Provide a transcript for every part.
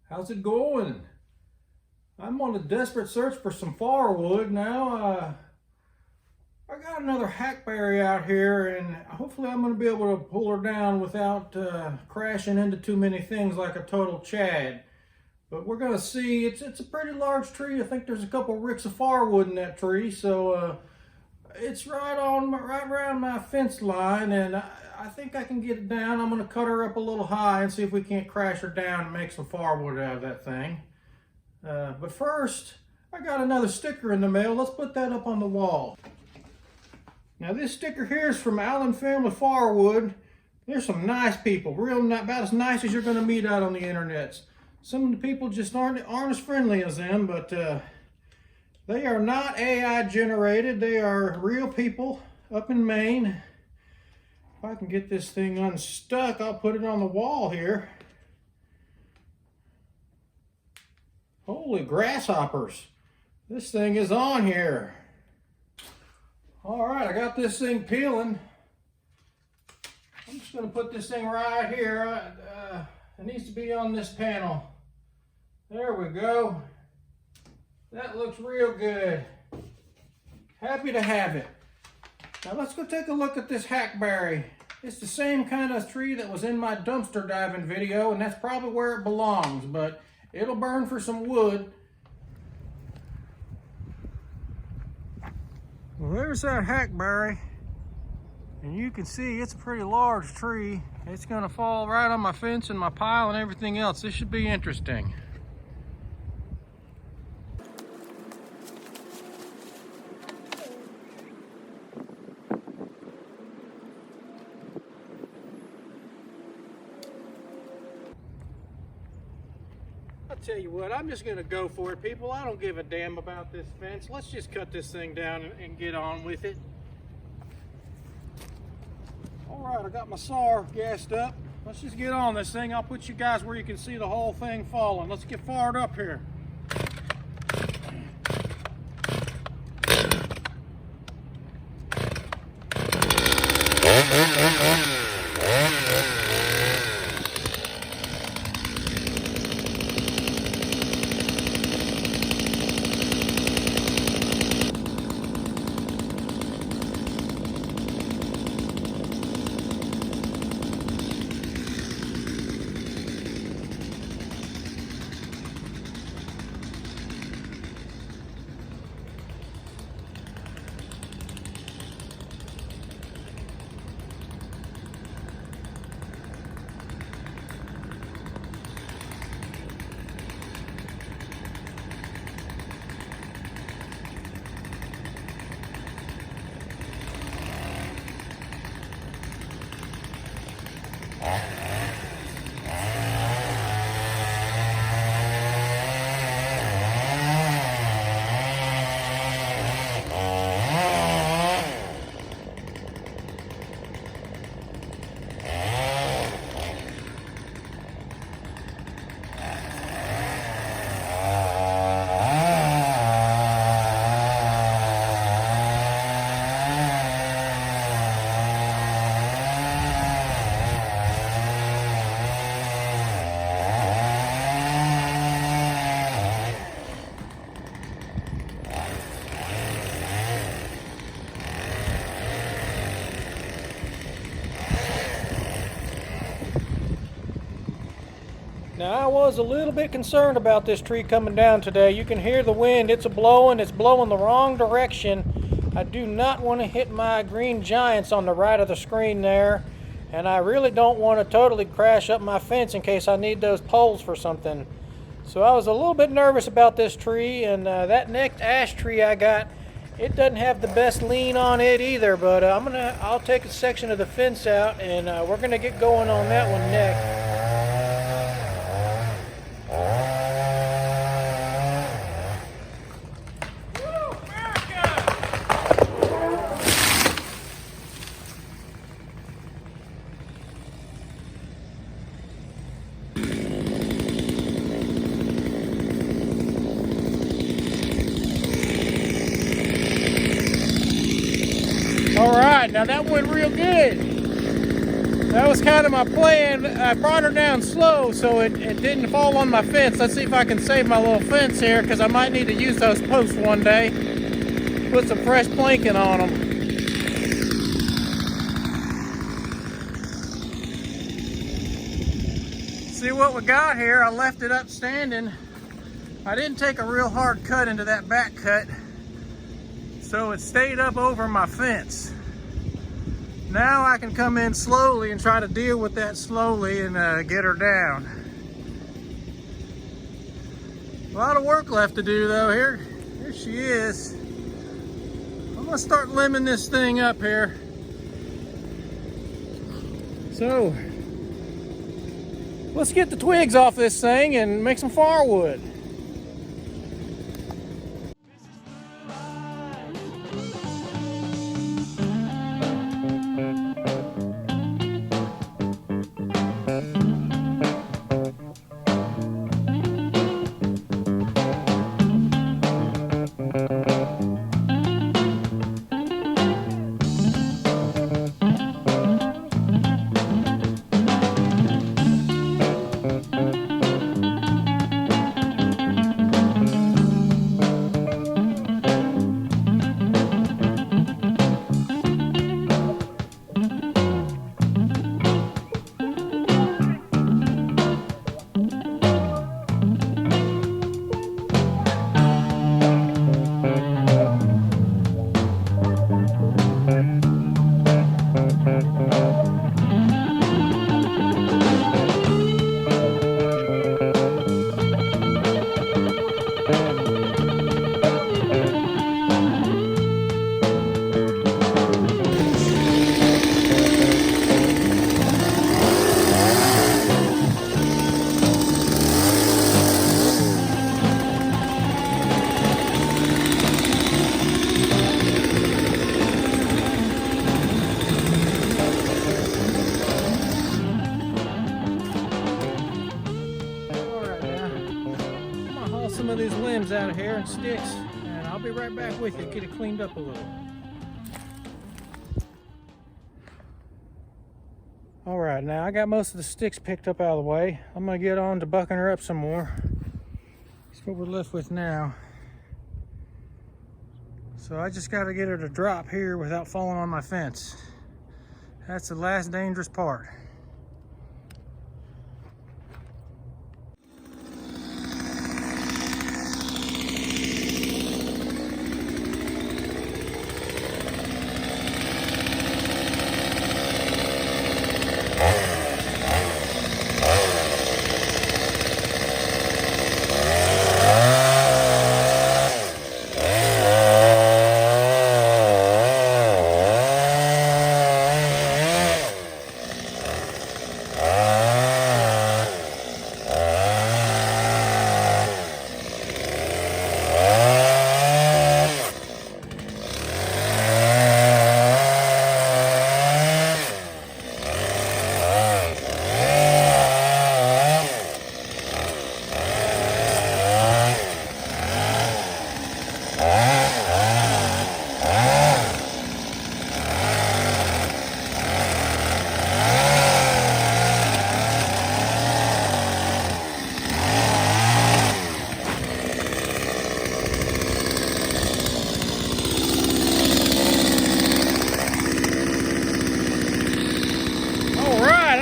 How's it going? I'm on a desperate search for some firewood now. I got another hackberry out here, and hopefully I'm going to be able to pull her down without crashing into too many things like a total Chad. But we're going to see. It's a pretty large tree. I think there's a couple ricks of firewood in that tree, so it's right around my fence line, and I think I can get it down. I'm going to cut her up a little high and see if we can't crash her down and make some firewood out of that thing. But first, I got another sticker in the mail. Let's put that up on the wall. Now this sticker here is from Allen Family Firewood. There's some nice people, about as nice as you're going to meet out on the internet. Some of the people just aren't as friendly as them, but they are not AI generated. They are real people up in Maine. If I can get this thing unstuck, I'll put it on the wall here. Holy grasshoppers. This thing is on here. All right, I got this thing peeling. I'm just going to put this thing right here. It needs to be on this panel. There we go. That looks real good. Happy to have it. Now let's go take a look at this hackberry. It's the same kind of tree that was in my dumpster diving video, and that's probably where it belongs, but it'll burn for some wood. Well, there's that hackberry, and you can see it's a pretty large tree. It's going to fall right on my fence and my pile and everything else. This should be interesting. I'll tell you what, I'm just going to go for it, people. I don't give a damn about this fence. Let's just cut this thing down and get on with it. All right, I got my saw gassed up. Let's just get on this thing. I'll put you guys where you can see the whole thing falling. Let's get fired up here. Now I was a little bit concerned about this tree coming down today. You can hear the wind, it's blowing the wrong direction. I do not want to hit my green giants on the right of the screen there, and I really don't want to totally crash up my fence in case I need those poles for something. So I was a little bit nervous about this tree, and that next ash tree I got, it doesn't have the best lean on it either, but I'll take a section of the fence out, and we're gonna get going on that one next. All right, now that went real good. That was kind of my plan. I brought her down slow so it didn't fall on my fence. Let's see if I can save my little fence here, because I might need to use those posts one day. Put some fresh planking on them. See what we got here. I left it upstanding. I didn't take a real hard cut into that back cut, so it stayed up over my fence. Now I can come in slowly and try to deal with that slowly and get her down. A lot of work left to do though. Here she is. I'm gonna start limbing this thing up here. So let's get the twigs off this thing and make some firewood. Some of these limbs out of here and sticks, and I'll be right back with you, get it cleaned up a little. All right, now I got most of the sticks picked up out of the way. I'm gonna get on to bucking her up some more. That's what we're left with now. So I just got to get her to drop here without falling on my fence. That's the last dangerous part.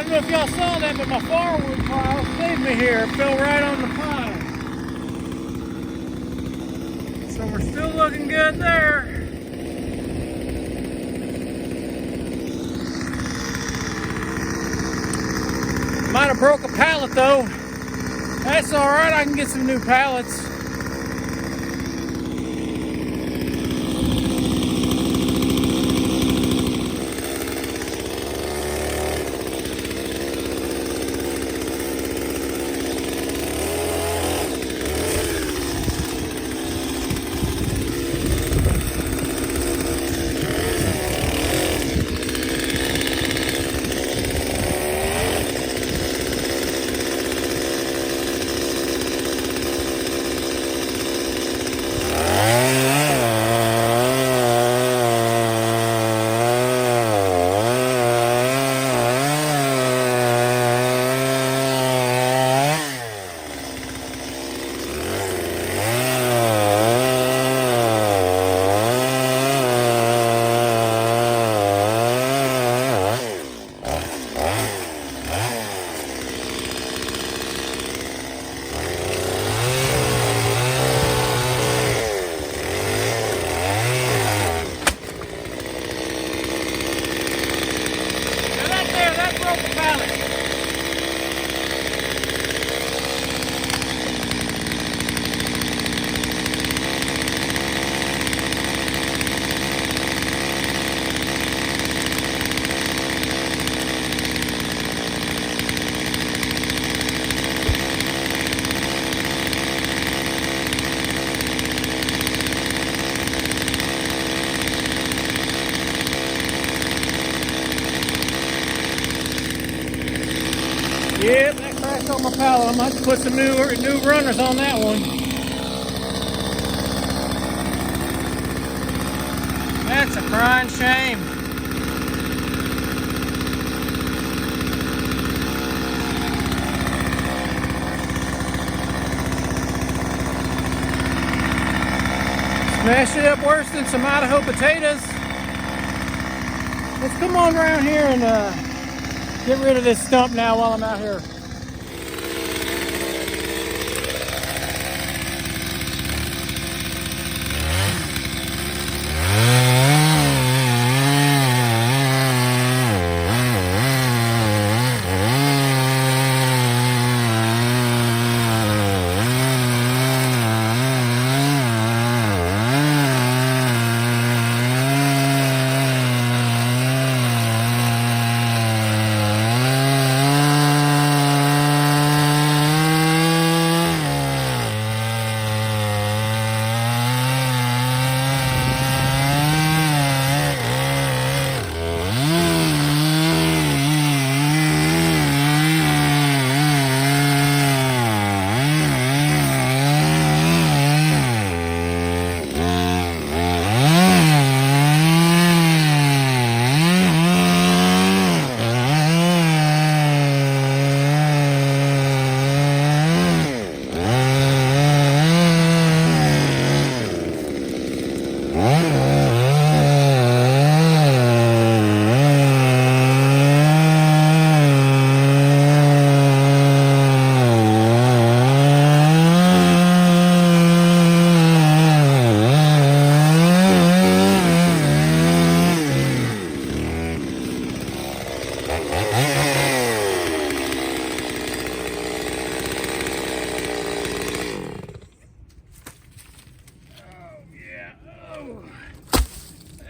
If y'all saw that, but my firewood pile saved me here. It fell right on the pile. So we're still looking good there. Might have broke a pallet though. That's all right, I can get some new pallets. I might have to put some new runners on that one. That's a crying shame. Smashed it up worse than some Idaho potatoes. Let's come on around here and get rid of this stump now while I'm out here.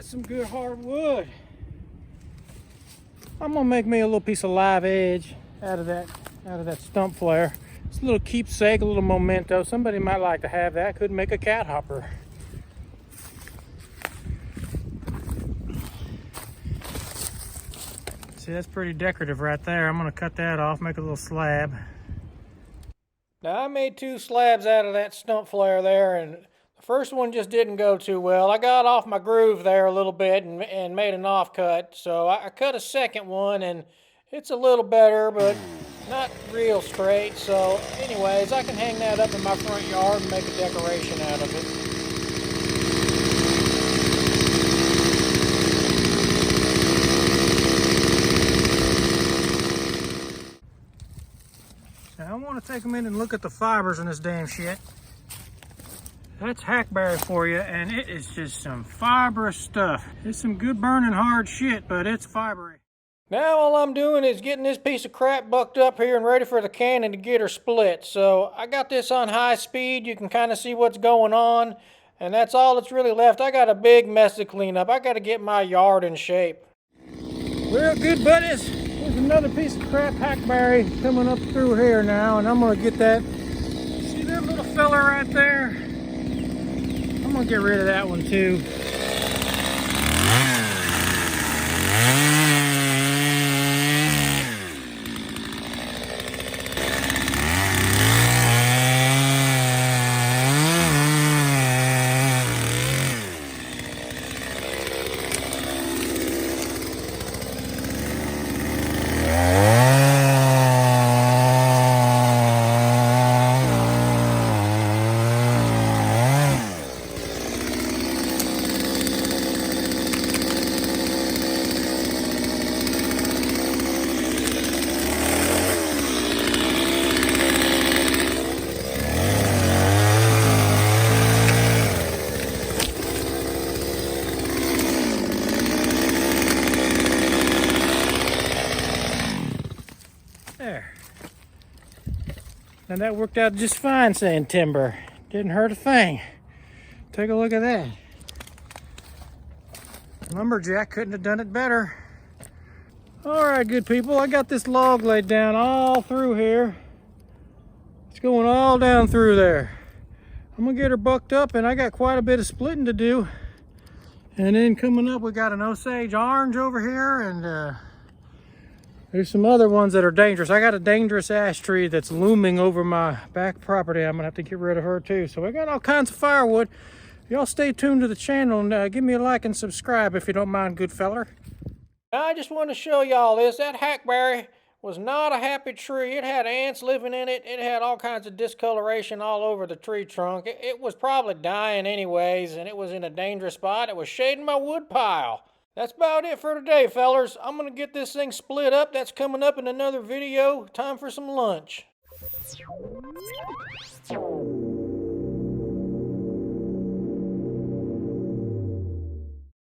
Some good hardwood. I'm gonna make me a little piece of live edge out of that stump flare. It's a little keepsake, a little memento. Somebody might like to have that. Could make a cat hopper. See, that's pretty decorative right there. I'm gonna cut that off, make a little slab. Now I made 2 slabs out of that stump flare there, and the first one just didn't go too well. I got off my groove there a little bit and made an offcut. So I cut a second one, and it's a little better, but not real straight. So anyways, I can hang that up in my front yard and make a decoration out of it. Now I want to take a minute and look at the fibers in this damn shit. That's Hackberry for you, and it is just some fibrous stuff. It's some good burning hard shit, but it's fibery. Now all I'm doing is getting this piece of crap bucked up here and ready for the cannon to get her split. So I got this on high speed. You can kind of see what's going on, and that's all that's really left. I got a big mess to clean up. I got to get my yard in shape. Well, good buddies, here's another piece of crap Hackberry coming up through here now, and I'm gonna get that. See that little fella right there? I'm gonna get rid of that one too. There. And that worked out just fine, saying timber. Didn't hurt a thing. Take a look at that. Lumberjack couldn't have done it better. All right, good people, I got this log laid down all through here. It's going all down through there. I'm gonna get her bucked up, and I got quite a bit of splitting to do. And then coming up, we got an Osage orange over here, and There's some other ones that are dangerous. I got a dangerous ash tree that's looming over my back property. I'm gonna have to get rid of her too. So I got all kinds of firewood. Y'all stay tuned to the channel and give me a like and subscribe if you don't mind, good feller. I just want to show y'all this. That hackberry was not a happy tree. It had ants living in it. It had all kinds of discoloration all over the tree trunk. It was probably dying anyways, and it was in a dangerous spot. It was shading my wood pile. That's about it for today, fellers. I'm going to get this thing split up. That's coming up in another video. Time for some lunch.